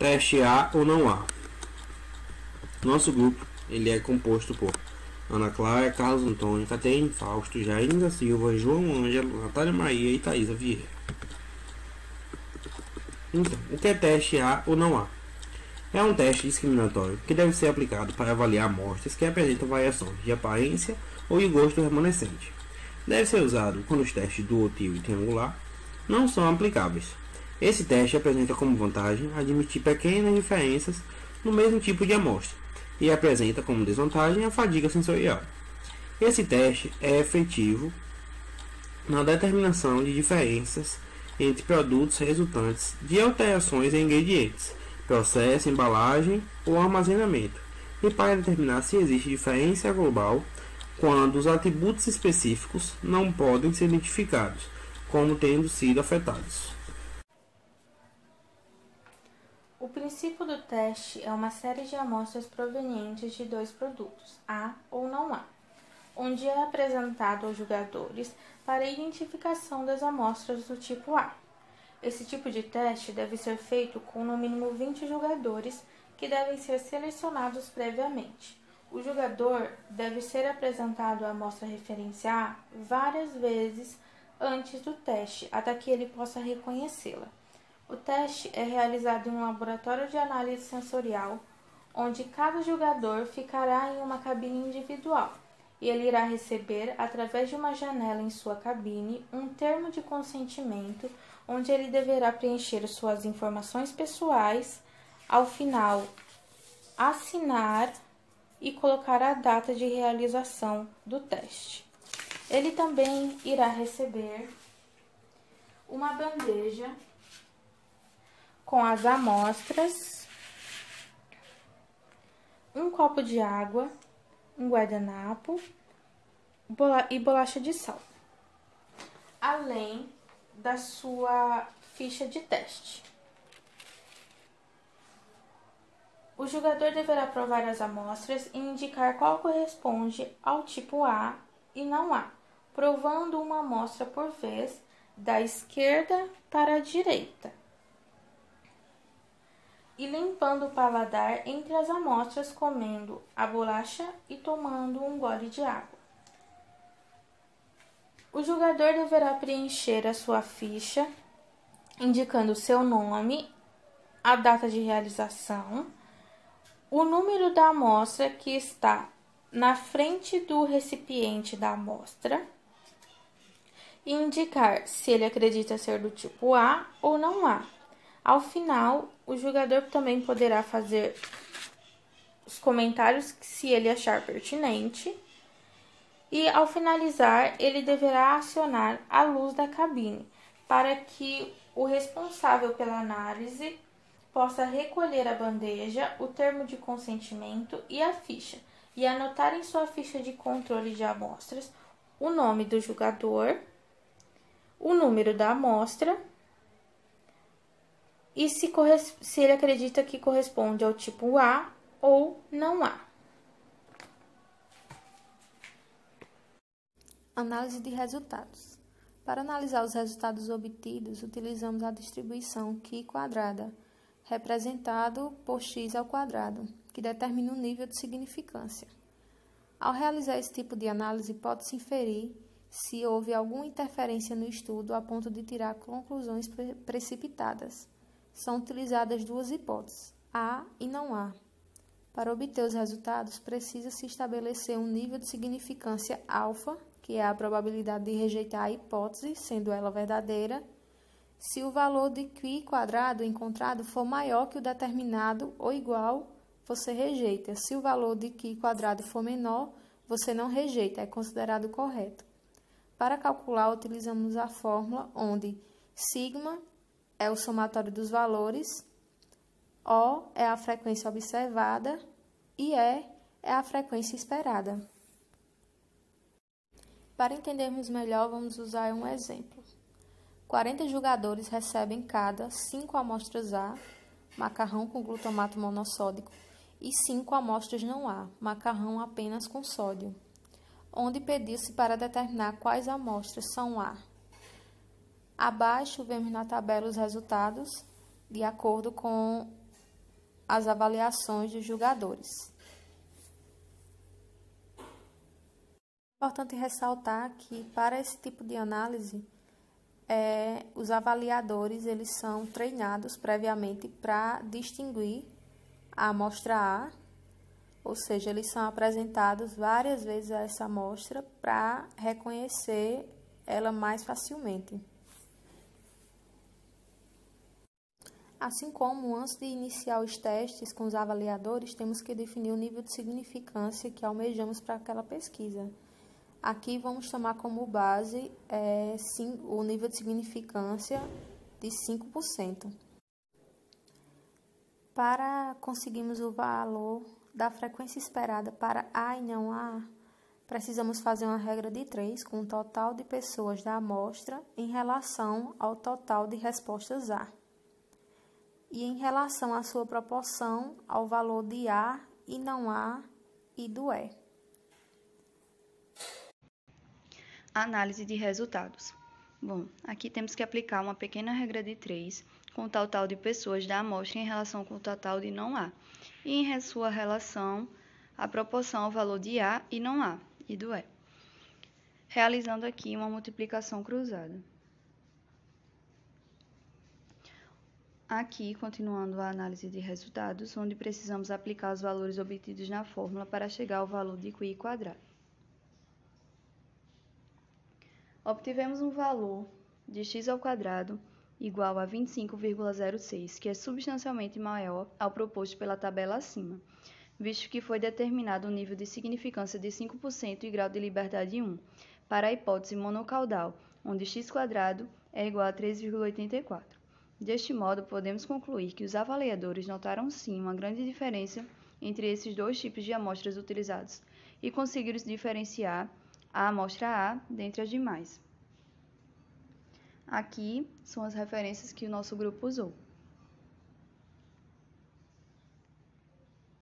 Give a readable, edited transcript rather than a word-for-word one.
Teste A ou não A. Nosso grupo ele é composto por Ana Clara, Carlos Antônio, Caterine Fausto, Jair da Silva, João Ângelo, Natália Maria e Thaisa Vieira. Então, o que é teste A ou não A? É um teste discriminatório que deve ser aplicado para avaliar amostras que apresentam variações de aparência ou de gosto remanescente. Deve ser usado quando os testes duotil e triangular não são aplicáveis. Esse teste apresenta como vantagem admitir pequenas diferenças no mesmo tipo de amostra e apresenta como desvantagem a fadiga sensorial. Esse teste é efetivo na determinação de diferenças entre produtos resultantes de alterações em ingredientes, processo, embalagem ou armazenamento, e para determinar se existe diferença global quando os atributos específicos não podem ser identificados como tendo sido afetados. O princípio do teste é uma série de amostras provenientes de dois produtos, A ou não A, onde é apresentado aos jogadores para a identificação das amostras do tipo A. Esse tipo de teste deve ser feito com no mínimo 20 jogadores que devem ser selecionados previamente. O jogador deve ser apresentado à amostra referência A várias vezes antes do teste, até que ele possa reconhecê-la. O teste é realizado em um laboratório de análise sensorial, onde cada jogador ficará em uma cabine individual e ele irá receber, através de uma janela em sua cabine, um termo de consentimento, onde ele deverá preencher suas informações pessoais, ao final assinar e colocar a data de realização do teste. Ele também irá receber uma bandeja com as amostras, um copo de água, um guardanapo e bolacha de sal, além da sua ficha de teste. O jogador deverá provar as amostras e indicar qual corresponde ao tipo A e não A, provando uma amostra por vez, da esquerda para a direita, e limpando o paladar entre as amostras, comendo a bolacha e tomando um gole de água. O jogador deverá preencher a sua ficha, indicando seu nome, a data de realização, o número da amostra que está na frente do recipiente da amostra e indicar se ele acredita ser do tipo A ou não A. Ao final, o jogador também poderá fazer os comentários se ele achar pertinente e, ao finalizar, ele deverá acionar a luz da cabine para que o responsável pela análise possa recolher a bandeja, o termo de consentimento e a ficha, e anotar em sua ficha de controle de amostras o nome do jogador, o número da amostra e se ele acredita que corresponde ao tipo A ou não A. Análise de resultados. Para analisar os resultados obtidos, utilizamos a distribuição Qi quadrada, representado por x ao quadrado, que determina o nível de significância. Ao realizar esse tipo de análise, pode-se inferir se houve alguma interferência no estudo a ponto de tirar conclusões precipitadas. São utilizadas duas hipóteses, A e não A. Para obter os resultados, precisa-se estabelecer um nível de significância alfa, que é a probabilidade de rejeitar a hipótese, sendo ela verdadeira, se o valor de Qi quadrado encontrado for maior que o determinado ou igual, você rejeita. Se o valor de Qi quadrado for menor, você não rejeita, é considerado correto. Para calcular, utilizamos a fórmula onde sigma é o somatório dos valores, O é a frequência observada e E é a frequência esperada. Para entendermos melhor, vamos usar um exemplo. 40 jogadores recebem cada 5 amostras A, macarrão com glutamato monossódico, e 5 amostras não A, macarrão apenas com sódio, onde pediu-se para determinar quais amostras são A. Abaixo, vemos na tabela os resultados, de acordo com as avaliações dos julgadores. É importante ressaltar que, para esse tipo de análise, os avaliadores eles são treinados previamente para distinguir a amostra A, ou seja, eles são apresentados várias vezes a essa amostra para reconhecer ela mais facilmente. Assim como, antes de iniciar os testes com os avaliadores, temos que definir o nível de significância que almejamos para aquela pesquisa. Aqui vamos tomar como base o nível de significância de 5%. Para conseguirmos o valor da frequência esperada para A e não A, precisamos fazer uma regra de 3 com o total de pessoas da amostra em relação ao total de respostas A e em relação à sua proporção ao valor de A e não A e do E. Análise de resultados. Bom, aqui temos que aplicar uma pequena regra de 3 com o total de pessoas da amostra em relação com o total de não A e em sua relação a proporção ao valor de A e não A e do E. Realizando aqui uma multiplicação cruzada. Aqui, continuando a análise de resultados, onde precisamos aplicar os valores obtidos na fórmula para chegar ao valor de QI quadrado. Obtivemos um valor de x ao quadrado igual a 25,06, que é substancialmente maior ao proposto pela tabela acima, visto que foi determinado um nível de significância de 5% e grau de liberdade 1, para a hipótese monocaudal, onde x² é igual a 3,84. Deste modo, podemos concluir que os avaliadores notaram sim uma grande diferença entre esses dois tipos de amostras utilizados e conseguiram diferenciar a amostra A dentre as demais. Aqui são as referências que o nosso grupo usou.